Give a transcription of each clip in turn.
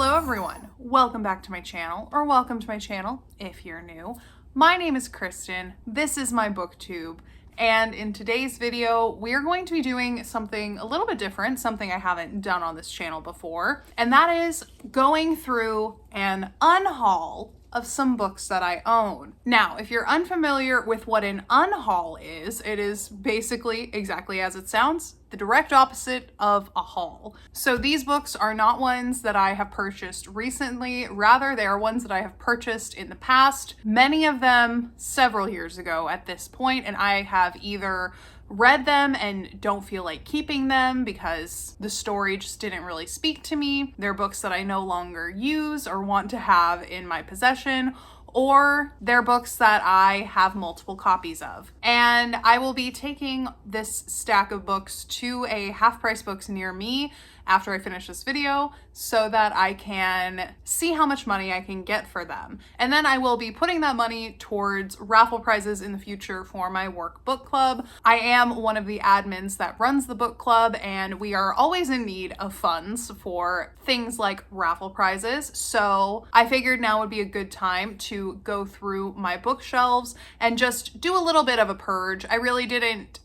Hello everyone, welcome back to my channel, or welcome to my channel if you're new. My name is Kristen, this is my booktube, and in today's video we're going to be doing something a little bit different, something I haven't done on this channel before, and that is going through an unhaul of some books that I own. Now, if you're unfamiliar with what an unhaul is, it is basically exactly as it sounds, the direct opposite of a haul. So these books are not ones that I have purchased recently, rather they are ones that I have purchased in the past, many of them several years ago at this point, and I have either read them and don't feel like keeping them because the story just didn't really speak to me. They're books that I no longer use or want to have in my possession, or they're books that I have multiple copies of. And I will be taking this stack of books to a Half Price Books near me after I finish this video so that I can see how much money I can get for them. And then I will be putting that money towards raffle prizes in the future for my work book club. I am one of the admins that runs the book club, and we are always in need of funds for things like raffle prizes. So I figured now would be a good time to go through my bookshelves and just do a little bit of a purge. I really didn't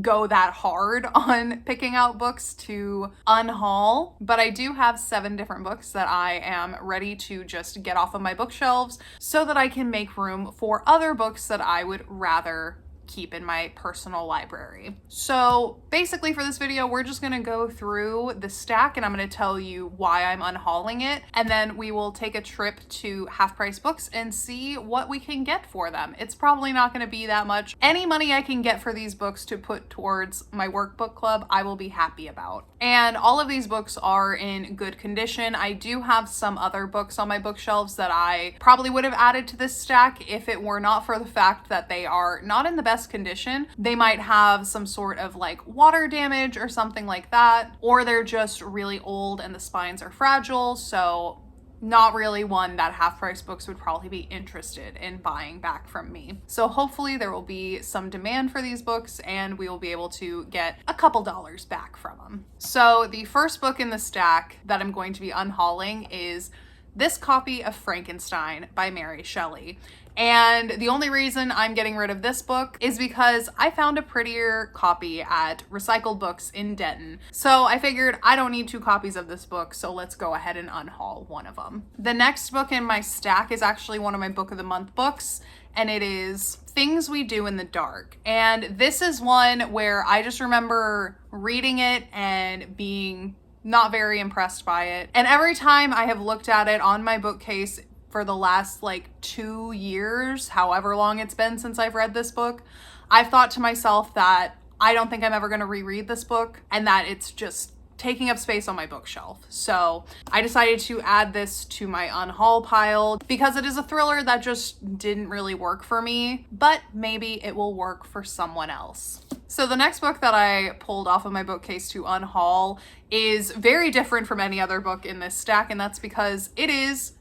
go that hard on picking out books to unhaul, but I do have 7 different books that I am ready to just get off of my bookshelves so that I can make room for other books that I would rather keep in my personal library. So basically for this video, we're just gonna go through the stack and I'm gonna tell you why I'm unhauling it, and then we will take a trip to Half Price Books and see what we can get for them. It's probably not gonna be that much. Any money I can get for these books to put towards my workbook club, I will be happy about. And all of these books are in good condition. I do have some other books on my bookshelves that I probably would have added to this stack if it were not for the fact that they are not in the best condition. They might have some sort of like water damage or something like that, or they're just really old and the spines are fragile, so not really one that Half Price Books would probably be interested in buying back from me. So hopefully there will be some demand for these books and we will be able to get a couple dollars back from them. So the first book in the stack that I'm going to be unhauling is this copy of Frankenstein by Mary Shelley. And the only reason I'm getting rid of this book is because I found a prettier copy at Recycled Books in Denton. So I figured I don't need 2 copies of this book, so let's go ahead and unhaul one of them. The next book in my stack is actually one of my Book of the Month books, and it is Things We Do in the Dark. And this is one where I just remember reading it and being not very impressed by it. And every time I have looked at it on my bookcase for the last like 2 years, however long it's been since I've read this book, I've thought to myself that I don't think I'm ever going to reread this book and that it's just taking up space on my bookshelf. So I decided to add this to my unhaul pile because it is a thriller that just didn't really work for me, but maybe it will work for someone else. So the next book that I pulled off of my bookcase to unhaul is very different from any other book in this stack, and that's because it is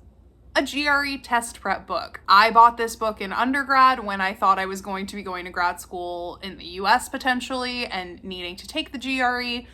a GRE test prep book. I bought this book in undergrad when I thought I was going to be going to grad school in the US potentially and needing to take the GRE.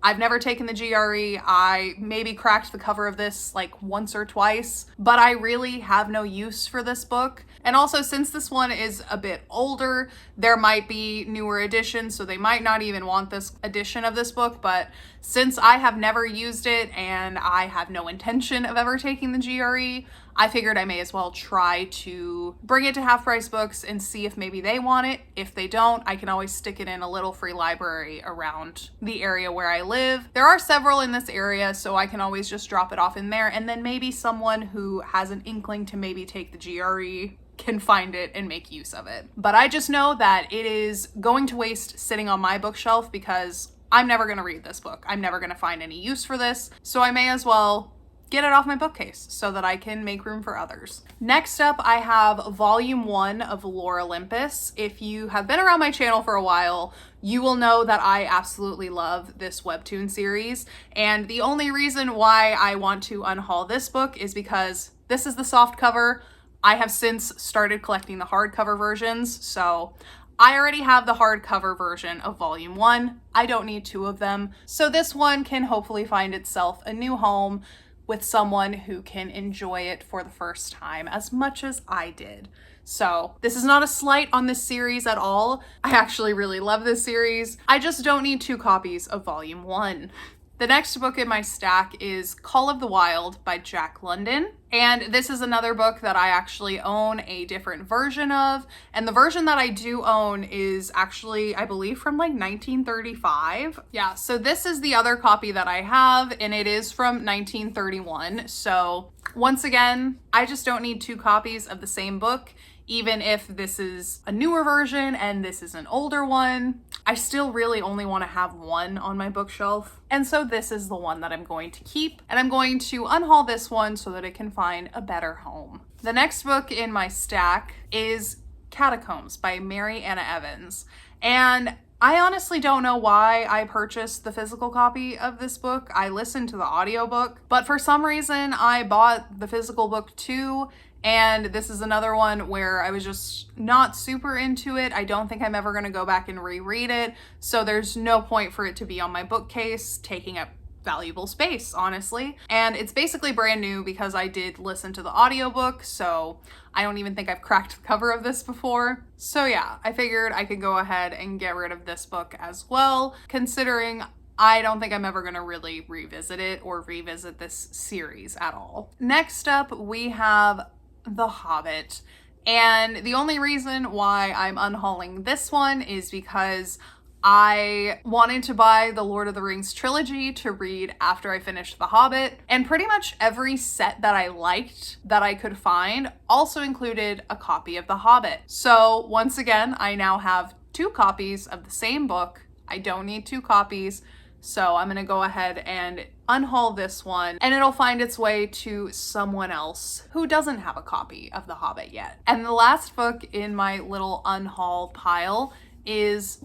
I've never taken the GRE. I maybe cracked the cover of this like once or twice, but I really have no use for this book. And also, since this one is a bit older, there might be newer editions, so they might not even want this edition of this book, but since I have never used it and I have no intention of ever taking the GRE, I figured I may as well try to bring it to Half Price Books and see if maybe they want it. If they don't, I can always stick it in a little free library around the area where I live. There are several in this area, so I can always just drop it off in there, and then maybe someone who has an inkling to maybe take the GRE can find it and make use of it. But I just know that it is going to waste sitting on my bookshelf because I'm never going to read this book. I'm never going to find any use for this, so I may as well get it off my bookcase so that I can make room for others. Next up, I have Volume 1 of Lore Olympus. If you have been around my channel for a while, you will know that I absolutely love this webtoon series, and the only reason why I want to unhaul this book is because this is the soft cover. I have since started collecting the hardcover versions, so I already have the hardcover version of Volume 1. I don't need 2 of them, so this one can hopefully find itself a new home with someone who can enjoy it for the first time as much as I did. So this is not a slight on this series at all. I actually really love this series. I just don't need 2 copies of volume 1. The next book in my stack is Call of the Wild by Jack London. And this is another book that I actually own a different version of. And the version that I do own is actually, I believe, from like 1935. Yeah, so this is the other copy that I have, and it is from 1931. So once again, I just don't need 2 copies of the same book. Even if this is a newer version and this is an older one, I still really only want to have one on my bookshelf. And so this is the one that I'm going to keep, and I'm going to unhaul this one so that it can find a better home. The next book in my stack is Catacombs by Mary Anna Evans. And I honestly don't know why I purchased the physical copy of this book. I listened to the audiobook, but for some reason I bought the physical book too. And this is another one where I was just not super into it. I don't think I'm ever going to go back and reread it. So there's no point for it to be on my bookcase, taking up valuable space, honestly. And it's basically brand new because I did listen to the audiobook. So I don't even think I've cracked the cover of this before. So yeah, I figured I could go ahead and get rid of this book as well, considering I don't think I'm ever going to really revisit it or revisit this series at all. Next up, we have The Hobbit. And the only reason why I'm unhauling this one is because I wanted to buy the Lord of the Rings trilogy to read after I finished The Hobbit, and pretty much every set that I liked that I could find also included a copy of The Hobbit. So once again, I now have 2 copies of the same book. I don't need 2 copies. So I'm gonna go ahead and unhaul this one, and it'll find its way to someone else who doesn't have a copy of The Hobbit yet. And the last book in my little unhaul pile is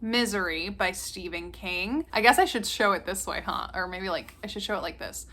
Misery by Stephen King. I guess I should show it this way, huh? Or maybe like I should show it like this.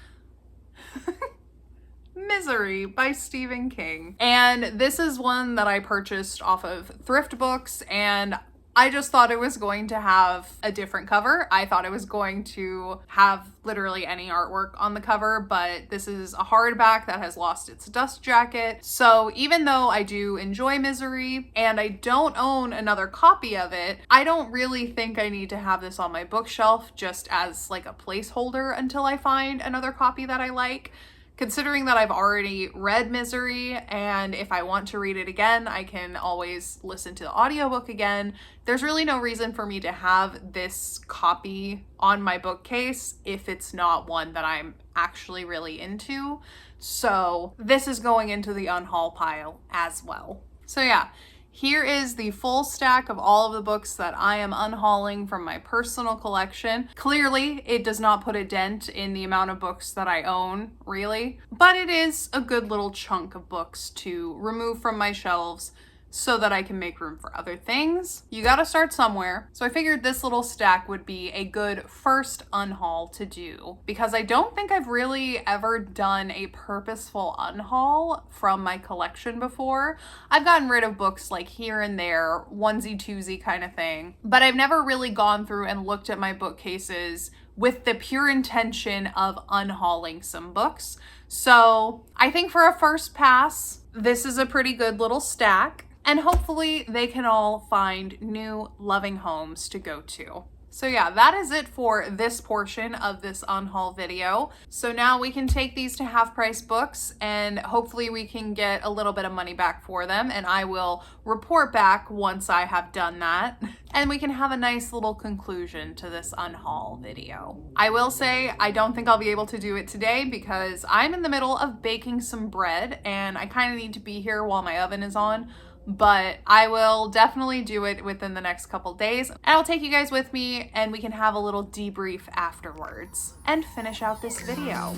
Misery by Stephen King. And this is one that I purchased off of thrift books, and I just thought it was going to have a different cover. I thought it was going to have literally any artwork on the cover, but this is a hardback that has lost its dust jacket. So even though I do enjoy Misery and I don't own another copy of it, I don't really think I need to have this on my bookshelf just as like a placeholder until I find another copy that I like. Considering that I've already read Misery, and if I want to read it again, I can always listen to the audiobook again, there's really no reason for me to have this copy on my bookcase if it's not one that I'm actually really into. So this is going into the unhaul pile as well. So yeah, here is the full stack of all of the books that I am unhauling from my personal collection. Clearly, it does not put a dent in the amount of books that I own, really, but it is a good little chunk of books to remove from my shelves so that I can make room for other things. You gotta start somewhere. So I figured this little stack would be a good first unhaul to do, because I don't think I've really ever done a purposeful unhaul from my collection before. I've gotten rid of books like here and there, onesie twosie kind of thing, but I've never really gone through and looked at my bookcases with the pure intention of unhauling some books. So I think for a first pass, this is a pretty good little stack. And hopefully they can all find new loving homes to go to. So yeah, that is it for this portion of this unhaul video. So now we can take these to Half Price Books, and hopefully we can get a little bit of money back for them, and I will report back once I have done that. And we can have a nice little conclusion to this unhaul video. I will say I don't think I'll be able to do it today because I'm in the middle of baking some bread and I kind of need to be here while my oven is on. But I will definitely do it within the next couple days. And I'll take you guys with me and we can have a little debrief afterwards and finish out this video.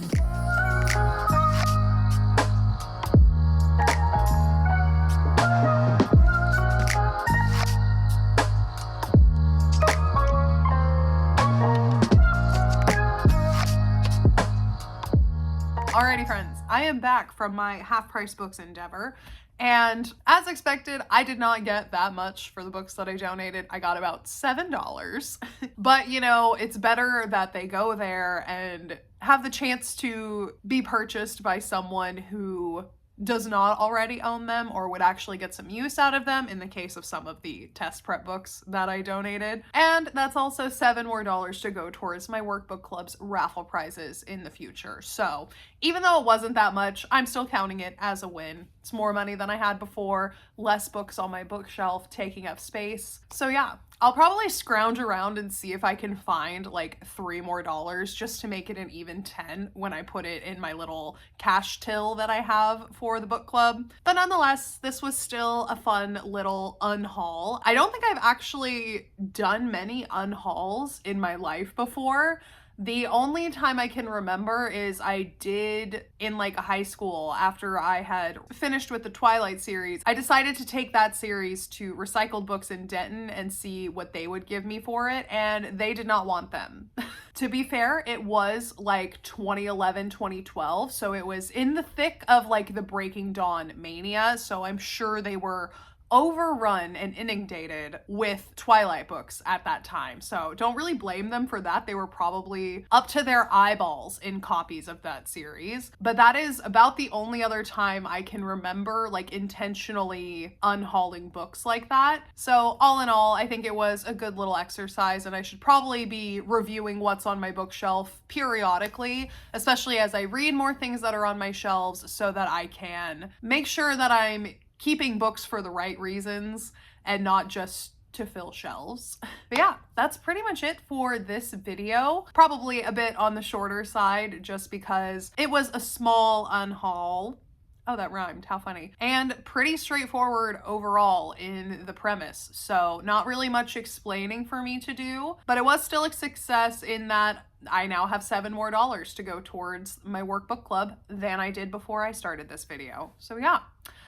Alrighty friends, I am back from my Half Price Books endeavor. And as expected, I did not get that much for the books that I donated. I got about $7. But you know, it's better that they go there and have the chance to be purchased by someone who does not already own them or would actually get some use out of them in the case of some of the test prep books that I donated. And that's also $7 more to go towards my workbook club's raffle prizes in the future. So even though it wasn't that much, I'm still counting it as a win. It's more money than I had before, less books on my bookshelf taking up space. So yeah, I'll probably scrounge around and see if I can find like $3 more just to make it an even 10 when I put it in my little cash till that I have for the book club. But nonetheless, this was still a fun little unhaul. I don't think I've actually done many unhauls in my life before. The only time I can remember is I did in like a high school after I had finished with the Twilight series. I decided to take that series to Recycled Books in Denton and see what they would give me for it, and they did not want them. To be fair, it was like 2011, 2012, so it was in the thick of like the Breaking Dawn mania, so I'm sure they were overrun and inundated with Twilight books at that time. So don't really blame them for that. They were probably up to their eyeballs in copies of that series. But that is about the only other time I can remember like intentionally unhauling books like that. So all in all, I think it was a good little exercise, and I should probably be reviewing what's on my bookshelf periodically, especially as I read more things that are on my shelves so that I can make sure that I'm keeping books for the right reasons and not just to fill shelves. But yeah, that's pretty much it for this video. Probably a bit on the shorter side just because it was a small unhaul. Oh, that rhymed. How funny. And pretty straightforward overall in the premise. So not really much explaining for me to do, but it was still a success in that I now have $7 more to go towards my workbook club than I did before I started this video. So yeah.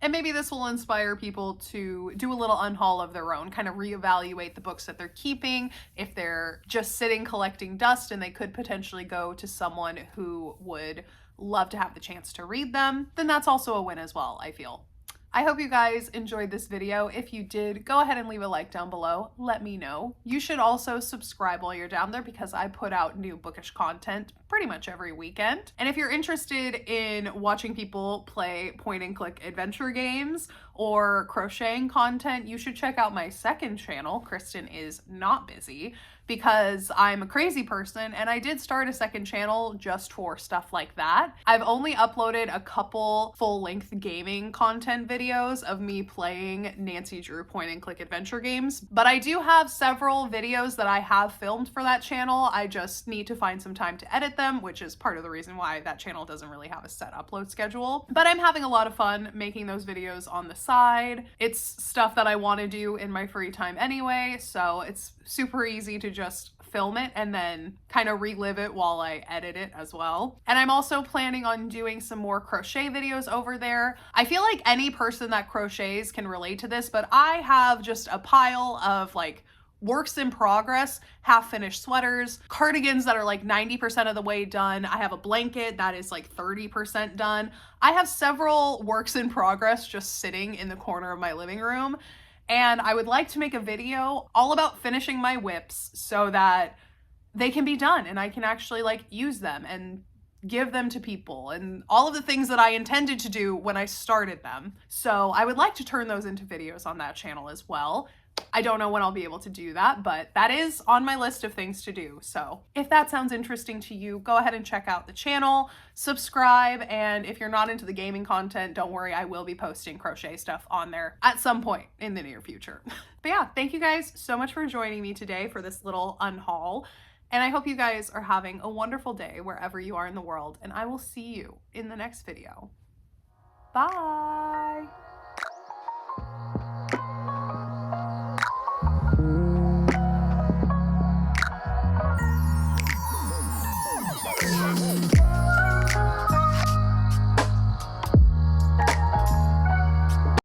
And maybe this will inspire people to do a little unhaul of their own, kind of reevaluate the books that they're keeping. If they're just sitting collecting dust and they could potentially go to someone who would love to have the chance to read them, then that's also a win as well, I feel. I hope you guys enjoyed this video. If you did, go ahead and leave a like down below. Let me know. You should also subscribe while you're down there because I put out new bookish content pretty much every weekend. And if you're interested in watching people play point and click adventure games or crocheting content, you should check out my second channel, Kristen Is Not Busy, because I'm a crazy person and I did start a second channel just for stuff like that. I've only uploaded a couple full-length gaming content videos of me playing Nancy Drew point and click adventure games, but I do have several videos that I have filmed for that channel. I just need to find some time to edit them, which is part of the reason why that channel doesn't really have a set upload schedule. But I'm having a lot of fun making those videos on the side. It's stuff that I want to do in my free time anyway, so it's super easy to just film it and then kind of relive it while I edit it as well. And I'm also planning on doing some more crochet videos over there. I feel like any person that crochets can relate to this, but I have just a pile of like works in progress, half-finished sweaters, cardigans that are like 90% of the way done. I have a blanket that is like 30% done. I have several works in progress just sitting in the corner of my living room. And I would like to make a video all about finishing my whips so that they can be done and I can actually like use them and give them to people and all of the things that I intended to do when I started them. So I would like to turn those into videos on that channel as well. I don't know when I'll be able to do that, but that is on my list of things to do. So if that sounds interesting to you, go ahead and check out the channel, subscribe, and if you're not into the gaming content, don't worry, I will be posting crochet stuff on there at some point in the near future. But yeah, thank you guys so much for joining me today for this little unhaul. And I hope you guys are having a wonderful day wherever you are in the world, and I will see you in the next video. Bye!